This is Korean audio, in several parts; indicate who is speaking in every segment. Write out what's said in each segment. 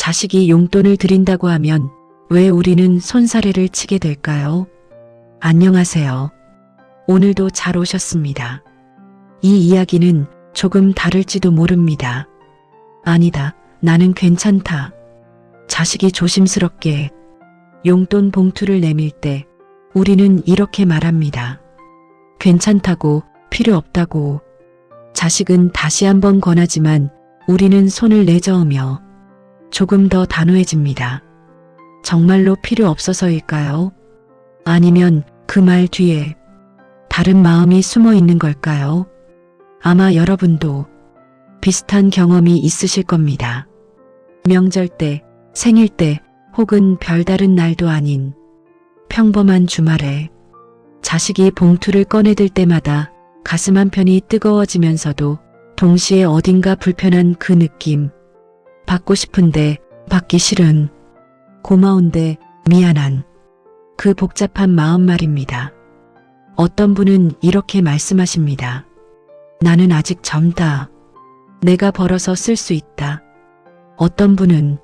Speaker 1: 자식이 용돈을 드린다고 하면 왜 우리는 손사래를 치게 될까요? 안녕하세요. 오늘도 잘 오셨습니다. 이 이야기는 조금 다를지도 모릅니다. 아니다, 나는 괜찮다. 자식이 조심스럽게 용돈 봉투를 내밀 때 우리는 이렇게 말합니다. 괜찮다고, 필요 없다고. 자식은 다시 한번 권하지만 우리는 손을 내저으며 조금 더 단호해집니다. 정말로 필요 없어서일까요? 아니면 그 말 뒤에 다른 마음이 숨어 있는 걸까요? 아마 여러분도 비슷한 경험이 있으실 겁니다. 명절 때, 생일 때, 혹은 별다른 날도 아닌 평범한 주말에 자식이 봉투를 꺼내들 때마다 가슴 한편이 뜨거워지면서도 동시에 어딘가 불편한 그 느낌. 받고 싶은데 받기 싫은, 고마운데 미안한 그 복잡한 마음 말입니다. 어떤 분은 이렇게 말씀하십니다. 나는 아직 젊다. 내가 벌어서 쓸 수 있다. 어떤 분은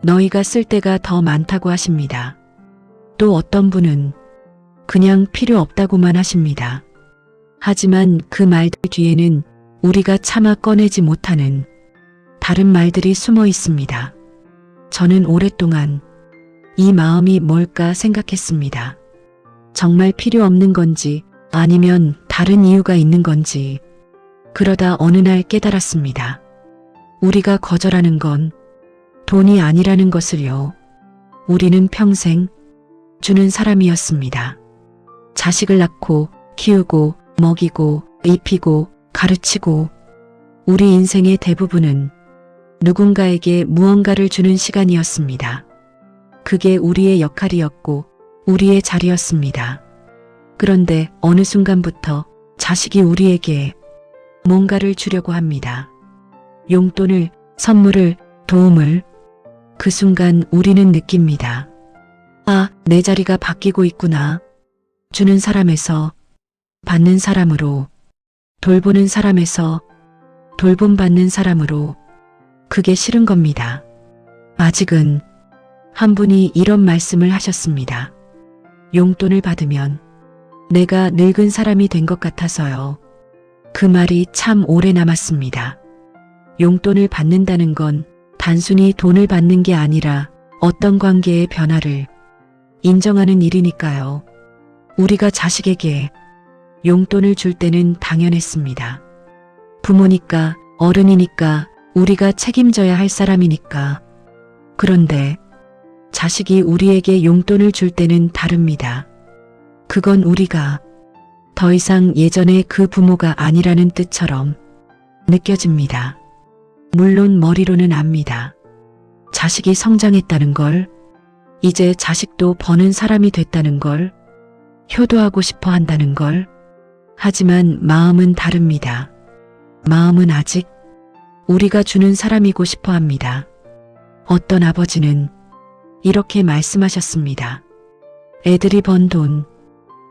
Speaker 1: 너희가 쓸 때가 더 많다고 하십니다. 또 어떤 분은 그냥 필요 없다고만 하십니다. 하지만 그 말들 뒤에는 우리가 차마 꺼내지 못하는 다른 말들이 숨어 있습니다. 저는 오랫동안 이 마음이 뭘까 생각했습니다. 정말 필요 없는 건지 아니면 다른 이유가 있는 건지. 그러다 어느 날 깨달았습니다. 우리가 거절하는 건 돈이 아니라는 것을요. 우리는 평생 주는 사람이었습니다. 자식을 낳고 키우고 먹이고 입히고 가르치고 우리 인생의 대부분은 누군가에게 무언가를 주는 시간이었습니다. 그게 우리의 역할이었고 우리의 자리였습니다. 그런데 어느 순간부터 자식이 우리에게 뭔가를 주려고 합니다. 용돈을, 선물을, 도움을. 그 순간 우리는 느낍니다. 아, 내 자리가 바뀌고 있구나. 주는 사람에서 받는 사람으로, 돌보는 사람에서 돌봄받는 사람으로. 그게 싫은 겁니다. 아직은 한 분이 이런 말씀을 하셨습니다. 용돈을 받으면 내가 늙은 사람이 된 것 같아서요. 그 말이 참 오래 남았습니다. 용돈을 받는다는 건 단순히 돈을 받는 게 아니라 어떤 관계의 변화를 인정하는 일이니까요. 우리가 자식에게 용돈을 줄 때는 당연했습니다. 부모니까, 어른이니까, 우리가 책임져야 할 사람이니까. 그런데 자식이 우리에게 용돈을 줄 때는 다릅니다. 그건 우리가 더 이상 예전의 그 부모가 아니라는 뜻처럼 느껴집니다. 물론 머리로는 압니다. 자식이 성장했다는 걸, 이제 자식도 버는 사람이 됐다는 걸, 효도하고 싶어 한다는 걸. 하지만 마음은 다릅니다. 마음은 아직 우리가 주는 사람이고 싶어 합니다. 어떤 아버지는 이렇게 말씀하셨습니다. 애들이 번 돈,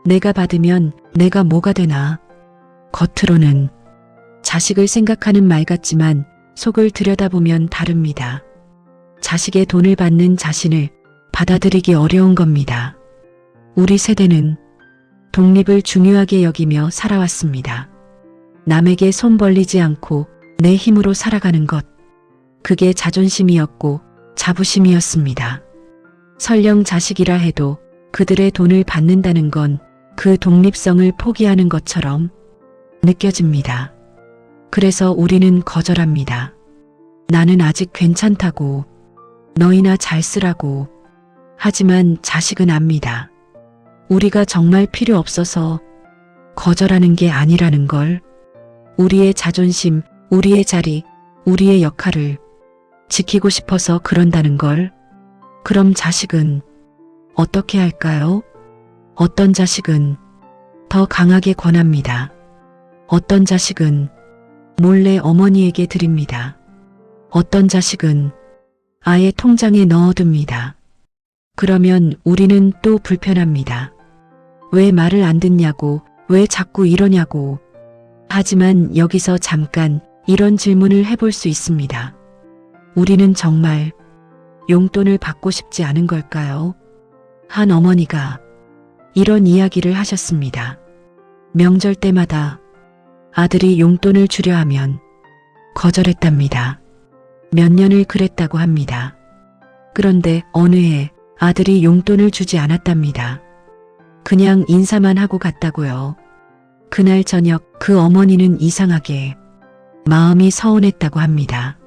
Speaker 1: 내가 받으면 내가 뭐가 되나. 겉으로는 자식을 생각하는 말 같지만 속을 들여다보면 다릅니다. 자식의 돈을 받는 자신을 받아들이기 어려운 겁니다. 우리 세대는 독립을 중요하게 여기며 살아왔습니다. 남에게 손 벌리지 않고 내 힘으로 살아가는 것. 그게 자존심이었고 자부심이었습니다. 설령 자식이라 해도 그들의 돈을 받는다는 건 그 독립성을 포기하는 것처럼 느껴집니다. 그래서 우리는 거절합니다. 나는 아직 괜찮다고, 너희나 잘 쓰라고. 하지만 자식은 압니다. 우리가 정말 필요 없어서 거절하는 게 아니라는 걸. 우리의 자존심, 우리의 자리, 우리의 역할을 지키고 싶어서 그런다는 걸. 그럼 자식은 어떻게 할까요? 어떤 자식은 더 강하게 권합니다. 어떤 자식은 몰래 어머니에게 드립니다. 어떤 자식은 아예 통장에 넣어둡니다. 그러면 우리는 또 불편합니다. 왜 말을 안 듣냐고, 왜 자꾸 이러냐고. 하지만 여기서 잠깐 이런 질문을 해볼 수 있습니다. 우리는 정말 용돈을 받고 싶지 않은 걸까요? 한 어머니가 이런 이야기를 하셨습니다. 명절 때마다 아들이 용돈을 주려 하면 거절했답니다. 몇 년을 그랬다고 합니다. 그런데 어느 해 아들이 용돈을 주지 않았답니다. 그냥 인사만 하고 갔다고요. 그날 저녁 그 어머니는 이상하게 마음이 서운했다고 합니다.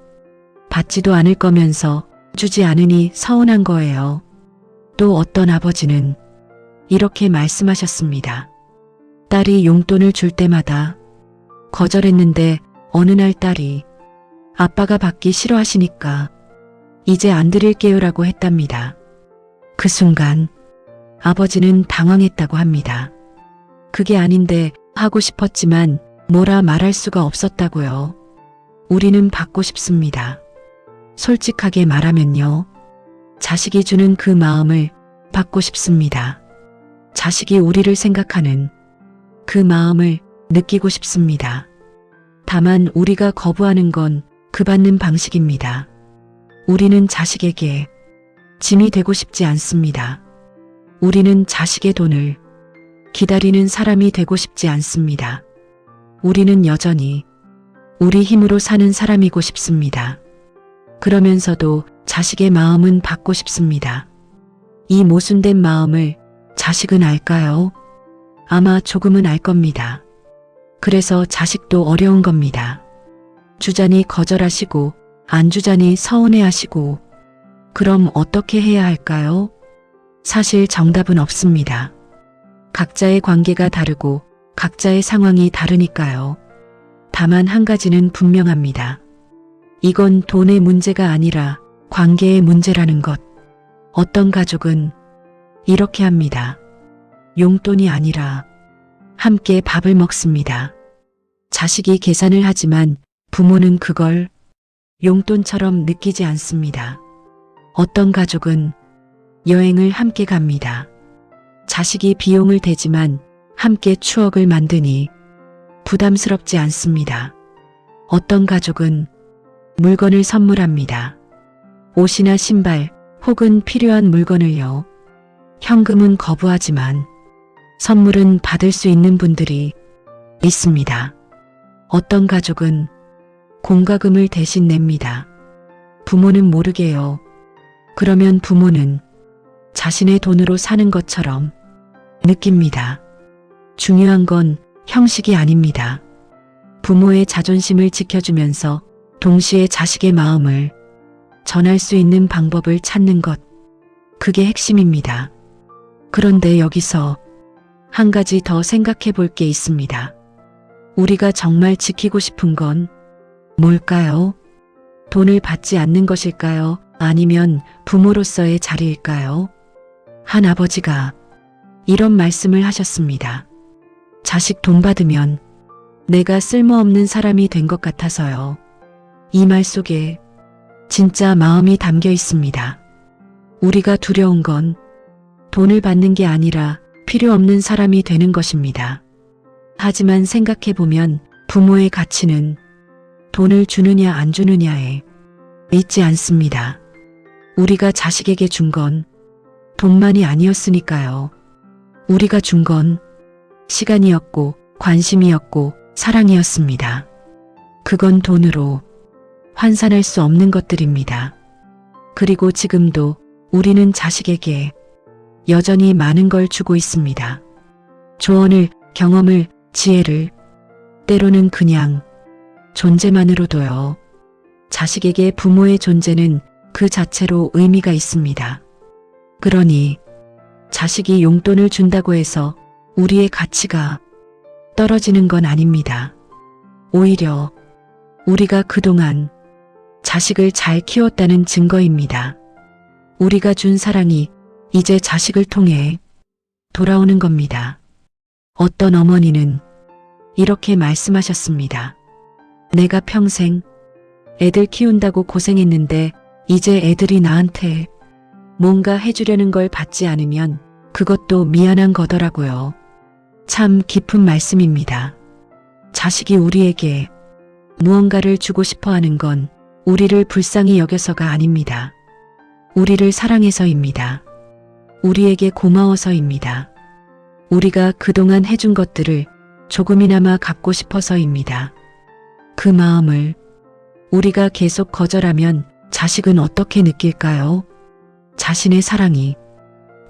Speaker 1: 받지도 않을 거면서 주지 않으니 서운한 거예요. 또 어떤 아버지는 이렇게 말씀하셨습니다. 딸이 용돈을 줄 때마다 거절했는데 어느 날 딸이 아빠가 받기 싫어하시니까 이제 안 드릴게요라고 했답니다. 그 순간 아버지는 당황했다고 합니다. 그게 아닌데 하고 싶었지만 뭐라 말할 수가 없었다고요. 우리는 받고 싶습니다. 솔직하게 말하면요. 자식이 주는 그 마음을 받고 싶습니다. 자식이 우리를 생각하는 그 마음을 느끼고 싶습니다. 다만 우리가 거부하는 건 그 받는 방식입니다. 우리는 자식에게 짐이 되고 싶지 않습니다. 우리는 자식의 돈을 기다리는 사람이 되고 싶지 않습니다. 우리는 여전히 우리 힘으로 사는 사람이고 싶습니다. 그러면서도 자식의 마음은 받고 싶습니다. 이 모순된 마음을 자식은 알까요? 아마 조금은 알 겁니다. 그래서 자식도 어려운 겁니다. 주자니 거절하시고 안 주자니 서운해하시고 그럼 어떻게 해야 할까요? 사실 정답은 없습니다. 각자의 관계가 다르고 각자의 상황이 다르니까요. 다만 한 가지는 분명합니다. 이건 돈의 문제가 아니라 관계의 문제라는 것. 어떤 가족은 이렇게 합니다. 용돈이 아니라 함께 밥을 먹습니다. 자식이 계산을 하지만 부모는 그걸 용돈처럼 느끼지 않습니다. 어떤 가족은 여행을 함께 갑니다. 자식이 비용을 대지만 함께 추억을 만드니 부담스럽지 않습니다. 어떤 가족은 물건을 선물합니다. 옷이나 신발 혹은 필요한 물건을요. 현금은 거부하지만 선물은 받을 수 있는 분들이 있습니다. 어떤 가족은 공과금을 대신 냅니다. 부모는 모르게요. 그러면 부모는 자신의 돈으로 사는 것처럼 느낍니다. 중요한 건 형식이 아닙니다. 부모의 자존심을 지켜주면서 동시에 자식의 마음을 전할 수 있는 방법을 찾는 것. 그게 핵심입니다. 그런데 여기서 한 가지 더 생각해 볼 게 있습니다. 우리가 정말 지키고 싶은 건 뭘까요? 돈을 받지 않는 것일까요? 아니면 부모로서의 자리일까요? 한 아버지가 이런 말씀을 하셨습니다. 자식 돈 받으면 내가 쓸모없는 사람이 된 것 같아서요. 이 말 속에 진짜 마음이 담겨 있습니다. 우리가 두려운 건 돈을 받는 게 아니라 필요 없는 사람이 되는 것입니다. 하지만 생각해 보면 부모의 가치는 돈을 주느냐 안 주느냐에 있지 않습니다. 우리가 자식에게 준 건 돈만이 아니었으니까요. 우리가 준 건 시간이었고 관심이었고 사랑이었습니다. 그건 돈으로 환산할 수 없는 것들입니다. 그리고 지금도 우리는 자식에게 여전히 많은 걸 주고 있습니다. 조언을, 경험을, 지혜를, 때로는 그냥 존재만으로도요. 자식에게 부모의 존재는 그 자체로 의미가 있습니다. 그러니 자식이 용돈을 준다고 해서 우리의 가치가 떨어지는 건 아닙니다. 오히려 우리가 그동안 자식을 잘 키웠다는 증거입니다. 우리가 준 사랑이 이제 자식을 통해 돌아오는 겁니다. 어떤 어머니는 이렇게 말씀하셨습니다. 내가 평생 애들 키운다고 고생했는데 이제 애들이 나한테 뭔가 해주려는 걸 받지 않으면 그것도 미안한 거더라고요. 참 깊은 말씀입니다. 자식이 우리에게 무언가를 주고 싶어 하는 건 우리를 불쌍히 여겨서가 아닙니다. 우리를 사랑해서입니다. 우리에게 고마워서입니다. 우리가 그동안 해준 것들을 조금이나마 갚고 싶어서입니다. 그 마음을 우리가 계속 거절하면 자식은 어떻게 느낄까요? 자신의 사랑이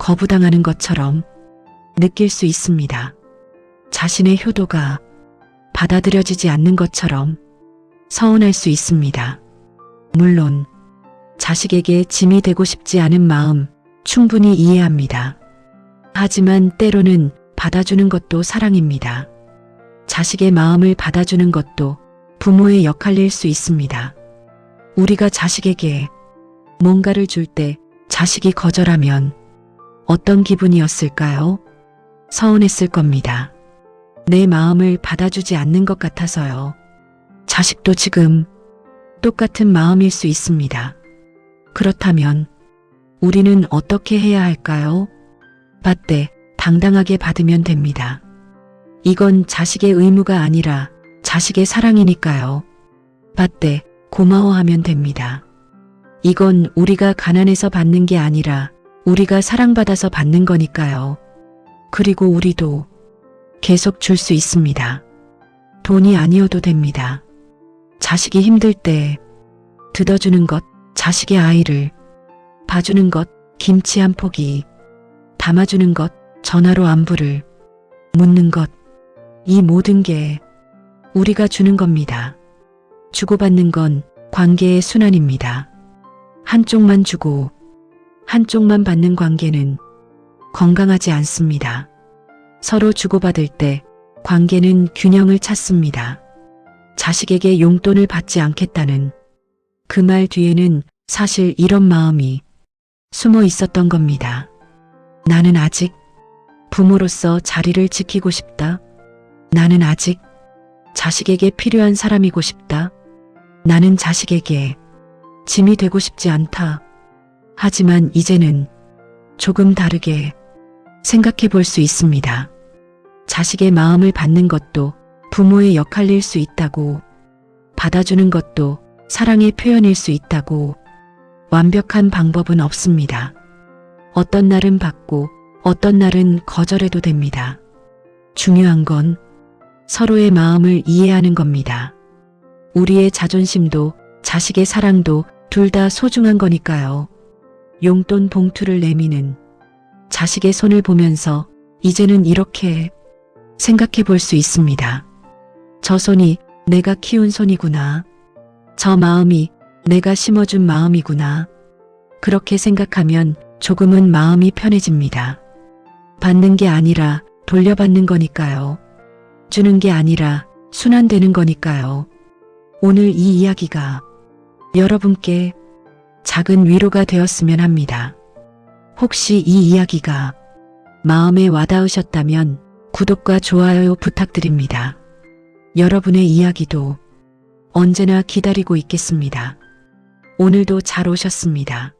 Speaker 1: 거부당하는 것처럼 느낄 수 있습니다. 자신의 효도가 받아들여지지 않는 것처럼 서운할 수 있습니다. 물론 자식에게 짐이 되고 싶지 않은 마음 충분히 이해합니다. 하지만 때로는 받아주는 것도 사랑입니다. 자식의 마음을 받아주는 것도 부모의 역할일 수 있습니다. 우리가 자식에게 뭔가를 줄 때 자식이 거절하면 어떤 기분이었을까요? 서운했을 겁니다. 내 마음을 받아주지 않는 것 같아서요. 자식도 지금 똑같은 마음일 수 있습니다. 그렇다면 우리는 어떻게 해야 할까요? 받되 당당하게 받으면 됩니다. 이건 자식의 의무가 아니라 자식의 사랑이니까요. 받되 고마워하면 됩니다. 이건 우리가 가난해서 받는 게 아니라 우리가 사랑받아서 받는 거니까요. 그리고 우리도 계속 줄 수 있습니다. 돈이 아니어도 됩니다. 자식이 힘들 때 뜯어주는 것, 자식의 아이를 봐주는 것, 김치 한 포기 담아주는 것, 전화로 안부를 묻는 것, 이 모든 게 우리가 주는 겁니다. 주고받는 건 관계의 순환입니다. 한쪽만 주고 한쪽만 받는 관계는 건강하지 않습니다. 서로 주고받을 때 관계는 균형을 찾습니다. 자식에게 용돈을 받지 않겠다는 그 말 뒤에는 사실 이런 마음이 숨어 있었던 겁니다. 나는 아직 부모로서 자리를 지키고 싶다. 나는 아직 자식에게 필요한 사람이고 싶다. 나는 자식에게 짐이 되고 싶지 않다. 하지만 이제는 조금 다르게 생각해 볼 수 있습니다. 자식의 마음을 받는 것도 부모의 역할일 수 있다고, 받아주는 것도 사랑의 표현일 수 있다고, 완벽한 방법은 없습니다. 어떤 날은 받고 어떤 날은 거절해도 됩니다. 중요한 건 서로의 마음을 이해하는 겁니다. 우리의 자존심도 자식의 사랑도 둘 다 소중한 거니까요. 용돈 봉투를 내미는 자식의 손을 보면서 이제는 이렇게 생각해 볼 수 있습니다. 저 손이 내가 키운 손이구나. 저 마음이 내가 심어준 마음이구나. 그렇게 생각하면 조금은 마음이 편해집니다. 받는 게 아니라 돌려받는 거니까요. 주는 게 아니라 순환되는 거니까요. 오늘 이 이야기가 여러분께 작은 위로가 되었으면 합니다. 혹시 이 이야기가 마음에 와닿으셨다면 구독과 좋아요 부탁드립니다. 여러분의 이야기도 언제나 기다리고 있겠습니다. 오늘도 잘 오셨습니다.